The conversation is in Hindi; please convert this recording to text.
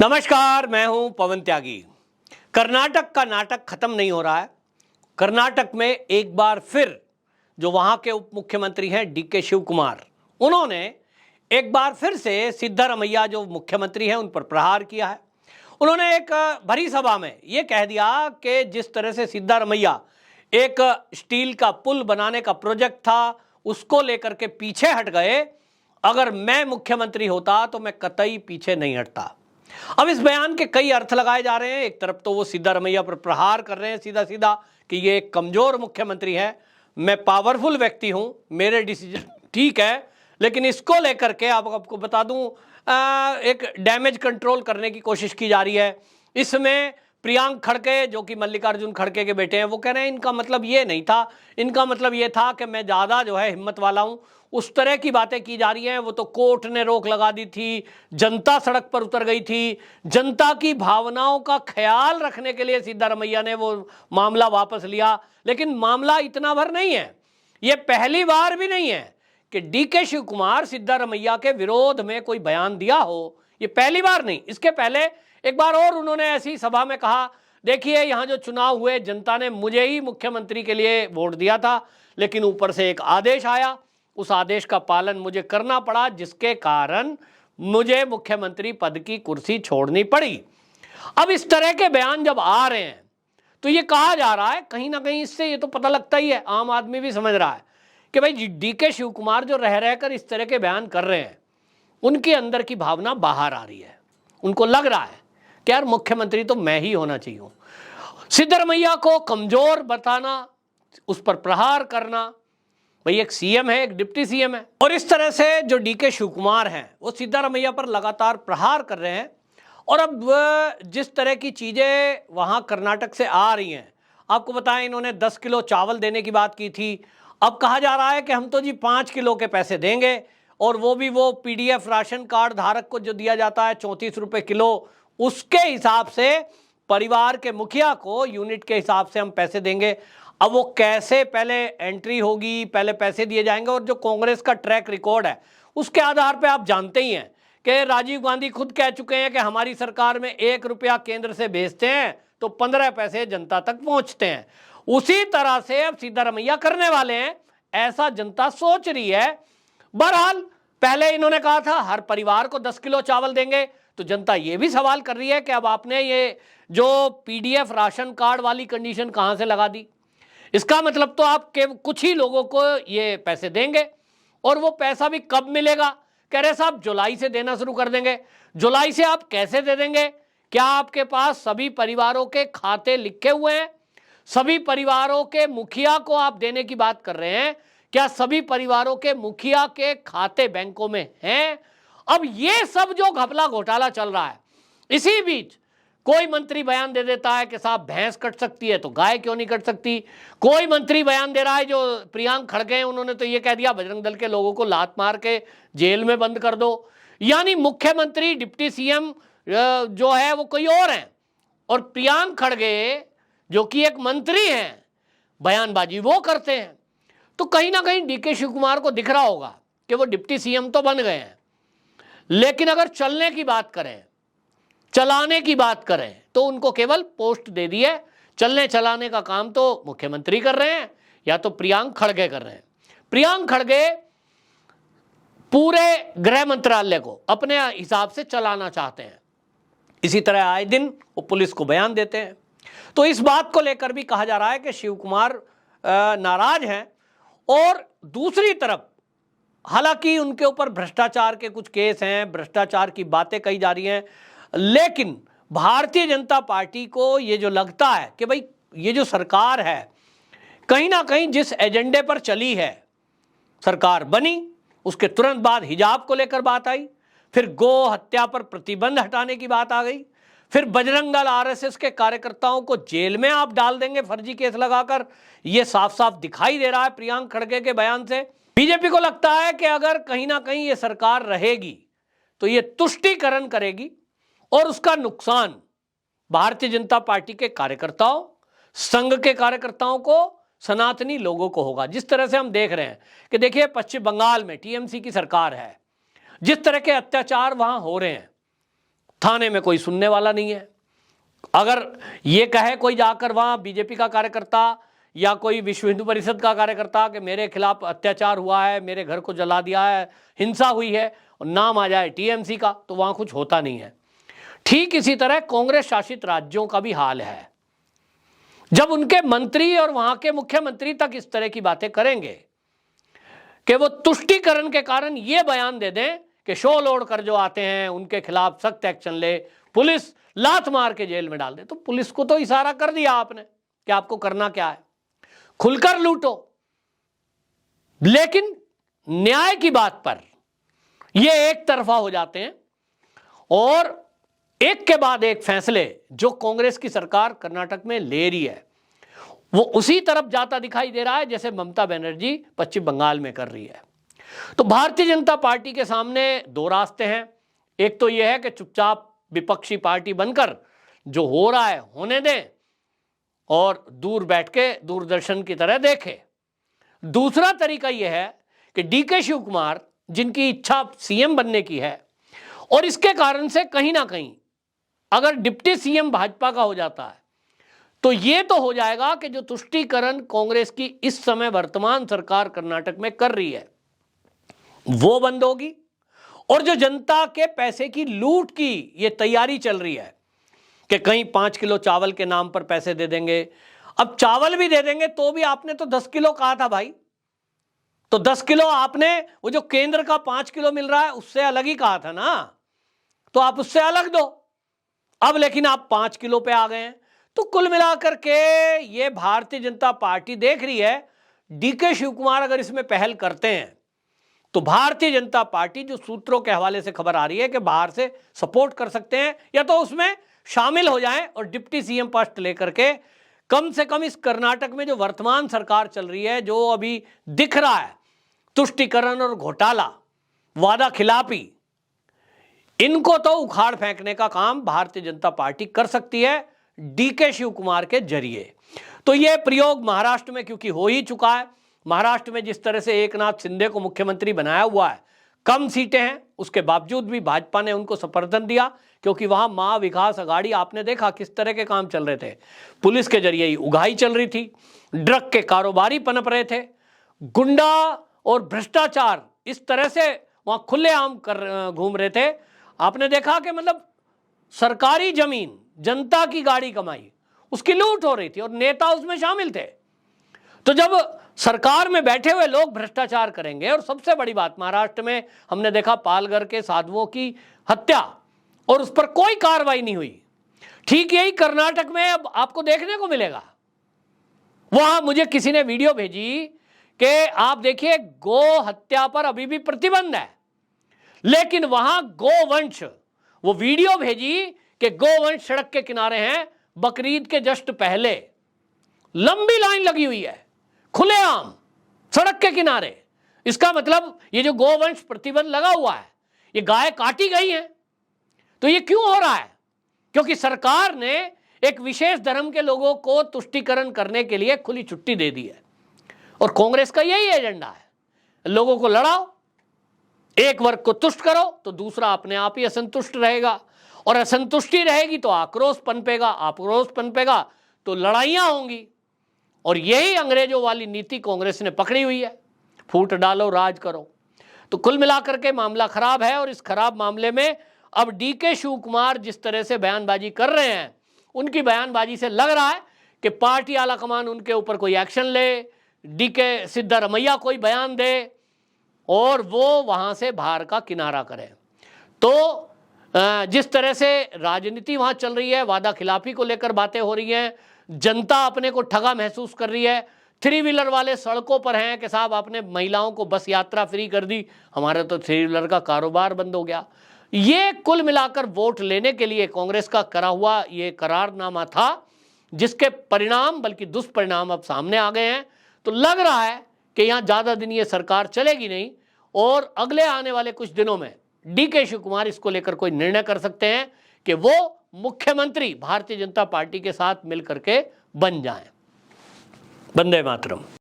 नमस्कार, मैं हूं पवन त्यागी। कर्नाटक का नाटक खत्म नहीं हो रहा है। कर्नाटक में एक बार फिर जो वहां के उप मुख्यमंत्री हैं डीके शिव कुमार, उन्होंने एक बार फिर से सिद्धारमैया जो मुख्यमंत्री हैं उन पर प्रहार किया है। उन्होंने एक भरी सभा में यह कह दिया कि जिस तरह से सिद्धारमैया एक स्टील का पुल बनाने का प्रोजेक्ट था उसको लेकर के पीछे हट गए, अगर मैं मुख्यमंत्री होता तो मैं कतई पीछे नहीं हटता। अब इस बयान के कई अर्थ लगाए जा रहे हैं। एक तरफ तो वो सिद्धारमैया पर प्रहार कर रहे हैं सीधा सीधा कि ये एक कमजोर मुख्यमंत्री है, मैं पावरफुल व्यक्ति हूं, मेरे डिसीजन ठीक है, लेकिन इसको लेकर के आपको बता दूं एक डैमेज कंट्रोल करने की कोशिश की जा रही है। इसमें प्रियांक खड़गे जो कि मल्लिकार्जुन खड़गे के बेटे हैं, वो कह रहे हैं इनका मतलब ये नहीं था, इनका मतलब ये था कि मैं ज़्यादा जो है हिम्मत वाला हूं। उस तरह की बातें की जा रही हैं। वो तो कोर्ट ने रोक लगा दी थी, जनता सड़क पर उतर गई थी, जनता की भावनाओं का ख्याल रखने के लिए सिद्धारमैया ने वो मामला वापस लिया। लेकिन मामला इतना भर नहीं है, ये पहली बार भी नहीं है कि डीके शिव कुमार सिद्धारमैया के विरोध में कोई बयान दिया हो। ये पहली बार नहीं, इसके पहले एक बार और उन्होंने ऐसी सभा में कहा, देखिए यहाँ जो चुनाव हुए जनता ने मुझे ही मुख्यमंत्री के लिए वोट दिया था, लेकिन ऊपर से एक आदेश आया, उस आदेश का पालन मुझे करना पड़ा, जिसके कारण मुझे मुख्यमंत्री पद की कुर्सी छोड़नी पड़ी। अब इस तरह के बयान जब आ रहे हैं तो ये कहा जा रहा है, कहीं ना कहीं इससे ये तो पता लगता ही है, आम आदमी भी समझ रहा है कि भाई डीके शिव कुमार जो रह रहकर इस तरह के बयान कर रहे हैं, उनके अंदर की भावना बाहर आ रही है। उनको लग रहा है कि यार मुख्यमंत्री तो मैं ही होना चाहिए। सिद्धारमैया को कमजोर बताना, उस पर प्रहार करना, भाई एक सीएम है, एक डिप्टी सीएम है, और इस तरह से जो डीके शिव कुमार हैं वो सिद्धारमैया पर लगातार प्रहार कर रहे हैं। और अब जिस तरह की चीजें वहां कर्नाटक से आ रही हैं, आपको बताएं इन्होंने 10 किलो चावल देने की बात की थी, अब कहा जा रहा है कि हम तो जी 5 किलो के पैसे देंगे, और वो भी वो पीडीएफ राशन कार्ड धारक को जो दिया जाता है 34 रुपए किलो, उसके हिसाब से परिवार के मुखिया को यूनिट के हिसाब से हम पैसे देंगे। अब वो कैसे पहले एंट्री होगी, पहले पैसे दिए जाएंगे, और जो कांग्रेस का ट्रैक रिकॉर्ड है उसके आधार पे आप जानते ही हैं कि राजीव गांधी खुद कह चुके हैं कि हमारी सरकार में 1 रुपया केंद्र से भेजते हैं तो 15 पैसे जनता तक पहुंचते हैं। उसी तरह से अब सिद्धारमैया करने वाले हैं, ऐसा जनता सोच रही है। बहरहाल पहले इन्होंने कहा था हर परिवार को 10 किलो चावल देंगे, तो जनता ये भी सवाल कर रही है कि अब आपने ये जो पीडीएफ राशन कार्ड वाली कंडीशन कहां से लगा दी। इसका मतलब तो आप के कुछ ही लोगों को ये पैसे देंगे, और वो पैसा भी कब मिलेगा? कह रहे साहब जुलाई से देना शुरू कर देंगे। जुलाई से आप कैसे दे देंगे? क्या आपके पास सभी परिवारों के खाते लिखे हुए हैं? सभी परिवारों के मुखिया को आप देने की बात कर रहे हैं, क्या सभी परिवारों के मुखिया के खाते बैंकों में हैं? अब ये सब जो घपला घोटाला चल रहा है, इसी बीच कोई मंत्री बयान दे देता है कि साहब भैंस कट सकती है तो गाय क्यों नहीं कट सकती। कोई मंत्री बयान दे रहा है, जो प्रियांक खड़गे हैं उन्होंने तो ये कह दिया बजरंग दल के लोगों को लात मार के जेल में बंद कर दो। यानी मुख्यमंत्री डिप्टी सीएम जो है वो कोई और है, और प्रियांक खड़गे जो कि एक मंत्री हैं, बयानबाजी वो करते हैं। तो कहीं ना कहीं डीके शिव कुमार को दिख रहा होगा कि वो डिप्टी सीएम तो बन गए हैं, लेकिन अगर चलने की बात करें, चलाने की बात करें, तो उनको केवल पोस्ट दे दी है। चलने चलाने का काम तो मुख्यमंत्री कर रहे हैं या तो प्रियांक खड़गे कर रहे हैं। प्रियांक खड़गे पूरे गृह मंत्रालय को अपने हिसाब से चलाना चाहते हैं। इसी तरह आए दिन वो पुलिस को बयान देते हैं। तो इस बात को लेकर भी कहा जा रहा है कि शिव कुमार नाराज हैं। और दूसरी तरफ हालांकि उनके ऊपर भ्रष्टाचार के कुछ केस हैं, भ्रष्टाचार की बातें कही जा रही हैं, लेकिन भारतीय जनता पार्टी को ये जो लगता है कि भाई ये जो सरकार है, कहीं ना कहीं जिस एजेंडे पर चली है, सरकार बनी उसके तुरंत बाद हिजाब को लेकर बात आई, फिर गो हत्या पर प्रतिबंध हटाने की बात आ गई, फिर बजरंग दल आरएसएस के कार्यकर्ताओं को जेल में आप डाल देंगे फर्जी केस लगाकर। यह साफ साफ दिखाई दे रहा है प्रियांक खड़गे के बयान से। बीजेपी को लगता है कि अगर कहीं ना कहीं ये सरकार रहेगी तो ये तुष्टीकरण करेगी, और उसका नुकसान भारतीय जनता पार्टी के कार्यकर्ताओं, संघ के कार्यकर्ताओं को, सनातनी लोगों को होगा। जिस तरह से हम देख रहे हैं कि देखिए पश्चिम बंगाल में टीएमसी की सरकार है, जिस तरह के अत्याचार वहां हो रहे हैं, थाने में कोई सुनने वाला नहीं है। अगर ये कहे कोई जाकर वहां बीजेपी का कार्यकर्ता या कोई विश्व हिंदू परिषद का कार्यकर्ता कि मेरे खिलाफ अत्याचार हुआ है, मेरे घर को जला दिया है, हिंसा हुई है, और नाम आ जाए टीएमसी का, तो वहां कुछ होता नहीं है। ठीक इसी तरह कांग्रेस शासित राज्यों का भी हाल है। जब उनके मंत्री और वहां के मुख्यमंत्री तक इस तरह की बातें करेंगे कि वो तुष्टीकरण के कारण ये बयान दे दें कि शो लोड कर जो आते हैं उनके खिलाफ सख्त एक्शन ले, पुलिस लात मार के जेल में डाल दे, तो पुलिस को तो इशारा कर दिया आपने कि आपको करना क्या है, खुलकर लूटो। लेकिन न्याय की बात पर ये एक तरफा हो जाते हैं और एक के बाद एक फैसले जो कांग्रेस की सरकार कर्नाटक में ले रही है वो उसी तरफ जाता दिखाई दे रहा है जैसे ममता बनर्जी पश्चिम बंगाल में कर रही है। तो भारतीय जनता पार्टी के सामने दो रास्ते हैं। एक तो यह है कि चुपचाप विपक्षी पार्टी बनकर जो हो रहा है होने दें और दूर बैठ के दूरदर्शन की तरह देखें। दूसरा तरीका यह है कि डीके शिव कुमार, जिनकी इच्छा सीएम बनने की है और इसके कारण से कहीं ना कहीं अगर डिप्टी सीएम भाजपा का हो जाता है तो यह तो हो जाएगा कि जो तुष्टीकरण कांग्रेस की इस समय वर्तमान सरकार कर्नाटक में कर रही है वो बंद होगी, और जो जनता के पैसे की लूट की ये तैयारी चल रही है कि कहीं 5 किलो चावल के नाम पर पैसे दे देंगे। अब चावल भी दे देंगे तो भी आपने तो 10 किलो कहा था भाई, तो 10 किलो आपने वो जो केंद्र का 5 किलो मिल रहा है उससे अलग ही कहा था ना, तो आप उससे अलग दो। अब लेकिन आप 5 किलो पे आ गए हैं। तो कुल मिलाकर के ये भारतीय जनता पार्टी देख रही है डीके शिव कुमार अगर इसमें पहल करते हैं तो भारतीय जनता पार्टी, जो सूत्रों के हवाले से खबर आ रही है कि बाहर से सपोर्ट कर सकते हैं या तो उसमें शामिल हो जाएं और डिप्टी सीएम पोस्ट लेकर के कम से कम इस कर्नाटक में जो वर्तमान सरकार चल रही है, जो अभी दिख रहा है तुष्टीकरण और घोटाला, वादा खिलाफी, इनको तो उखाड़ फेंकने का काम भारतीय जनता पार्टी कर सकती है डीके शिव कुमार के जरिए। तो यह प्रयोग महाराष्ट्र में क्योंकि हो ही चुका है, महाराष्ट्र में जिस तरह से एकनाथ शिंदे को मुख्यमंत्री बनाया हुआ है, कम सीटें हैं उसके बावजूद भी भाजपा ने उनको समर्थन दिया क्योंकि वहां महा विकास अघाड़ी, आपने देखा किस तरह के काम चल रहे थे, पुलिस के जरिए ही उगाही चल रही थी, ड्रग के कारोबारी पनप रहे थे, गुंडा और भ्रष्टाचार इस तरह से वहां खुलेआम कर घूम रहे थे। आपने देखा कि मतलब सरकारी जमीन, जनता की गाड़ी कमाई, उसकी लूट हो रही थी और नेता उसमें शामिल थे। तो जब सरकार में बैठे हुए लोग भ्रष्टाचार करेंगे, और सबसे बड़ी बात महाराष्ट्र में हमने देखा पालघर के साधुओं की हत्या और उस पर कोई कार्रवाई नहीं हुई, ठीक यही कर्नाटक में अब आपको देखने को मिलेगा। वहां मुझे किसी ने वीडियो भेजी कि आप देखिए गो हत्या पर अभी भी प्रतिबंध है, लेकिन वहां गोवंश, वो वीडियो भेजी कि गोवंश सड़क के किनारे हैं, बकरीद के जस्ट पहले लंबी लाइन लगी हुई है खुलेआम सड़क के किनारे। इसका मतलब ये जो गोवंश प्रतिबंध लगा हुआ है, ये गाय काटी गई है। तो ये क्यों हो रहा है? क्योंकि सरकार ने एक विशेष धर्म के लोगों को तुष्टीकरण करने के लिए खुली छुट्टी दे दी है, और कांग्रेस का यही एजेंडा है, लोगों को लड़ाओ, एक वर्ग को तुष्ट करो तो दूसरा अपने आप ही असंतुष्ट रहेगा, और असंतुष्टि रहेगी तो आक्रोश पनपेगा, आक्रोश पनपेगा तो लड़ाइयां होंगी। और यही अंग्रेजों वाली नीति कांग्रेस ने पकड़ी हुई है, फूट डालो राज करो। तो कुल मिलाकर के मामला खराब है, और इस खराब मामले में अब डीके शिव कुमार जिस तरह से बयानबाजी कर रहे हैं, उनकी बयानबाजी से लग रहा है कि पार्टी आला कमान उनके ऊपर कोई एक्शन ले, डीके सिद्धारमैया कोई बयान दे और वो वहां से बाहर का किनारा करे। तो जिस तरह से राजनीति वहां चल रही है, वादा खिलाफी को लेकर बातें हो रही हैं, जनता अपने को ठगा महसूस कर रही है, 3 व्हीलर वाले सड़कों पर हैं कि साहब आपने महिलाओं को बस यात्रा फ्री कर दी, हमारा तो 3 व्हीलर का कारोबार बंद हो गया। ये कुल मिलाकर वोट लेने के लिए कांग्रेस का करा हुआ ये करारनामा था, जिसके परिणाम बल्कि दुष्परिणाम अब सामने आ गए हैं। तो लग रहा है कि यहाँ ज़्यादा दिन ये सरकार चलेगी नहीं, और अगले आने वाले कुछ दिनों में डीके शिव कुमार इसको लेकर कोई निर्णय कर सकते हैं कि वो मुख्यमंत्री भारतीय जनता पार्टी के साथ मिलकर के बन जाएं। वंदे मातरम।